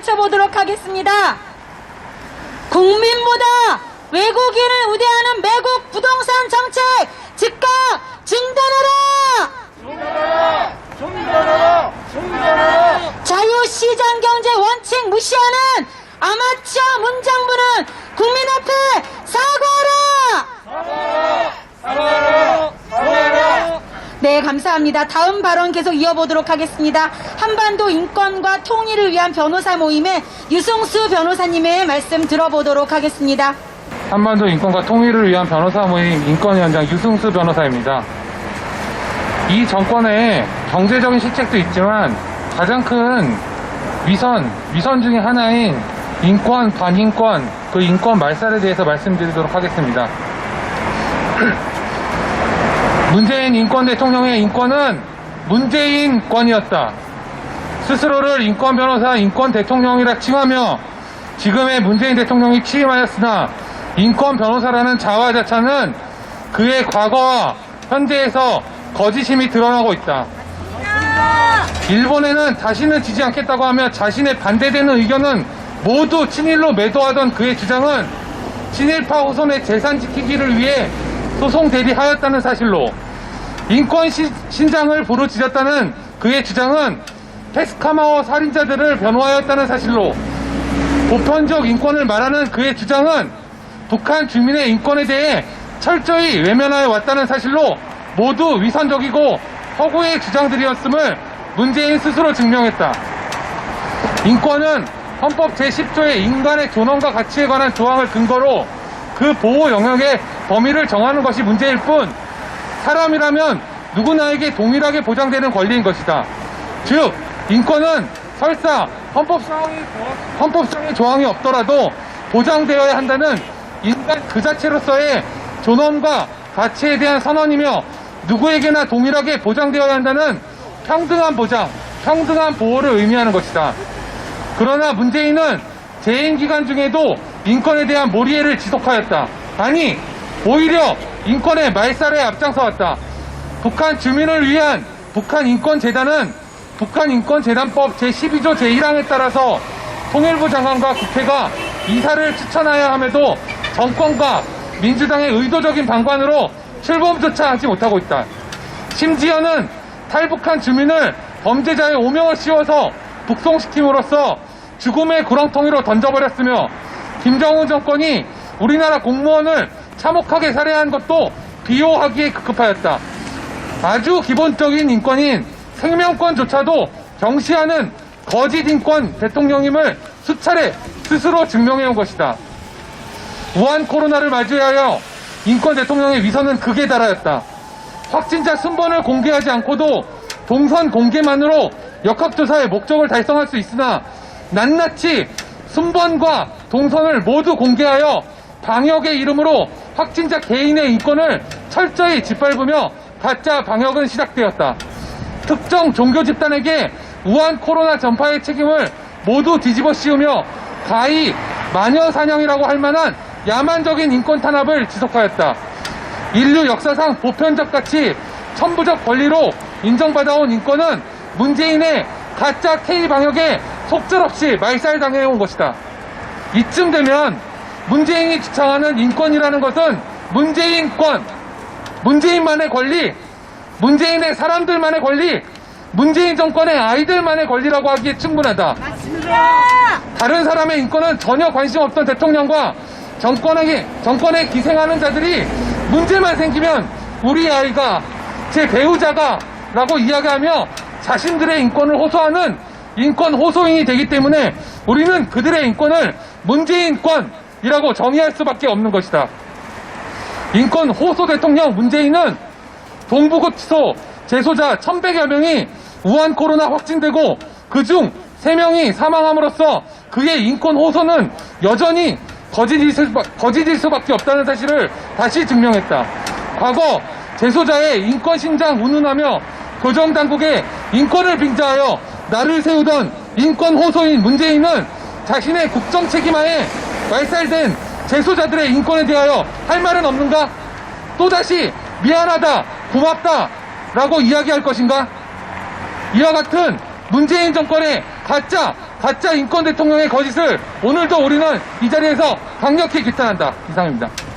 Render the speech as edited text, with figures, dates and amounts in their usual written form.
외쳐보도록 하겠습니다. 국민보다 외국인을 우대하는 매국 부동산 정책 즉각 중단하라! 중단하라! 중단하라! 중단하라! 자유시장 경제 원칙 무시하는 아마추어 문장부는 국민 앞에 사과하라! 사과하라! 사과하라! 네, 감사합니다. 다음 발언 계속 이어보도록 하겠습니다. 한반도 인권과 통일을 위한 변호사 모임의 유승수 변호사님의 말씀 들어보도록 하겠습니다. 한반도 인권과 통일을 위한 변호사 모임 인권위원장 유승수 변호사입니다. 이 정권의 경제적인 실책도 있지만 가장 큰 위선 중에 하나인 인권, 반인권, 그 인권 말살에 대해서 말씀드리도록 하겠습니다. 문재인 인권 대통령의 인권은 문재인권이었다. 스스로를 인권 변호사, 인권 대통령이라 칭하며 지금의 문재인 대통령이 취임하였으나 인권 변호사라는 자화자찬은 그의 과거와 현재에서 거짓임이 드러나고 있다. 일본에는 다시는 지지 않겠다고 하며 자신의 반대되는 의견은 모두 친일로 매도하던 그의 주장은 친일파 후손의 재산 지키기를 위해 소송 대리하였다는 사실로, 인권 신장을 부르짖었다는 그의 주장은 페스카마워 살인자들을 변호하였다는 사실로, 보편적 인권을 말하는 그의 주장은 북한 주민의 인권에 대해 철저히 외면하여 왔다는 사실로 모두 위선적이고 허구의 주장들이었음을 문재인 스스로 증명했다. 인권은 헌법 제10조의 인간의 존엄과 가치에 관한 조항을 근거로 그 보호 영역의 범위를 정하는 것이 문제일 뿐, 사람이라면 누구나에게 동일하게 보장되는 권리인 것이다. 즉, 인권은 설사 헌법상의 조항이 없더라도 보장되어야 한다는 인간 그 자체로서의 존엄과 가치에 대한 선언이며 누구에게나 동일하게 보장되어야 한다는 평등한 보장, 평등한 보호를 의미하는 것이다. 그러나 문재인은 재임 기간 중에도 인권에 대한 몰이해를 지속하였다. 아니, 오히려 인권의 말살에 앞장서왔다. 북한 주민을 위한 북한인권재단은 북한인권재단법 제12조 제1항에 따라서 통일부 장관과 국회가 이사를 추천하여야 함에도 정권과 민주당의 의도적인 방관으로 출범조차 하지 못하고 있다. 심지어는 탈북한 주민을 범죄자의 오명을 씌워서 북송시킴으로써 죽음의 구렁텅이로 던져버렸으며, 김정은 정권이 우리나라 공무원을 참혹하게 살해한 것도 비호하기에 급급하였다. 아주 기본적인 인권인 생명권조차도 경시하는 거짓 인권 대통령임을 수차례 스스로 증명해온 것이다. 우한 코로나를 맞이하여 인권 대통령의 위선은 극에 달하였다. 확진자 순번을 공개하지 않고도 동선 공개만으로 역학조사의 목적을 달성할 수 있으나 낱낱이 순번과 동선을 모두 공개하여 방역의 이름으로 확진자 개인의 인권을 철저히 짓밟으며 가짜 방역은 시작되었다. 특정 종교 집단에게 우한 코로나 전파의 책임을 모두 뒤집어 씌우며 가히 마녀 사냥이라고 할 만한 야만적인 인권 탄압을 지속하였다. 인류 역사상 보편적 가치, 천부적 권리로 인정받아온 인권은 문재인의 가짜 K방역에 속절없이 말살당해온 것이다. 이쯤 되면 문재인이 주창하는 인권이라는 것은 문재인권, 문재인만의 권리, 문재인의 사람들만의 권리, 문재인 정권의 아이들만의 권리라고 하기에 충분하다. 맞습니다. 다른 사람의 인권은 전혀 관심 없던 대통령과 정권에 기생하는 자들이 문제만 생기면 우리 아이가, 제 배우자가 라고 이야기하며 자신들의 인권을 호소하는 인권 호소인이 되기 때문에 우리는 그들의 인권을 문재인권이라고 정의할 수밖에 없는 것이다. 인권 호소 대통령 문재인은 동부구치소 재소자 1100여 명이 우한 코로나 확진되고 그중 3명이 사망함으로써 그의 인권 호소는 여전히 거짓일 수밖에 없다는 사실을 다시 증명했다. 과거 재소자의 인권 신장 운운하며 교정당국의 인권을 빙자하여 날을 세우던 인권 호소인 문재인은 자신의 국정 책임하에 말살된 재소자들의 인권에 대하여 할 말은 없는가? 또다시 미안하다, 고맙다 라고 이야기할 것인가? 이와 같은 문재인 정권의 가짜 가짜 인권 대통령의 거짓을 오늘도 우리는 이 자리에서 강력히 규탄한다. 이상입니다.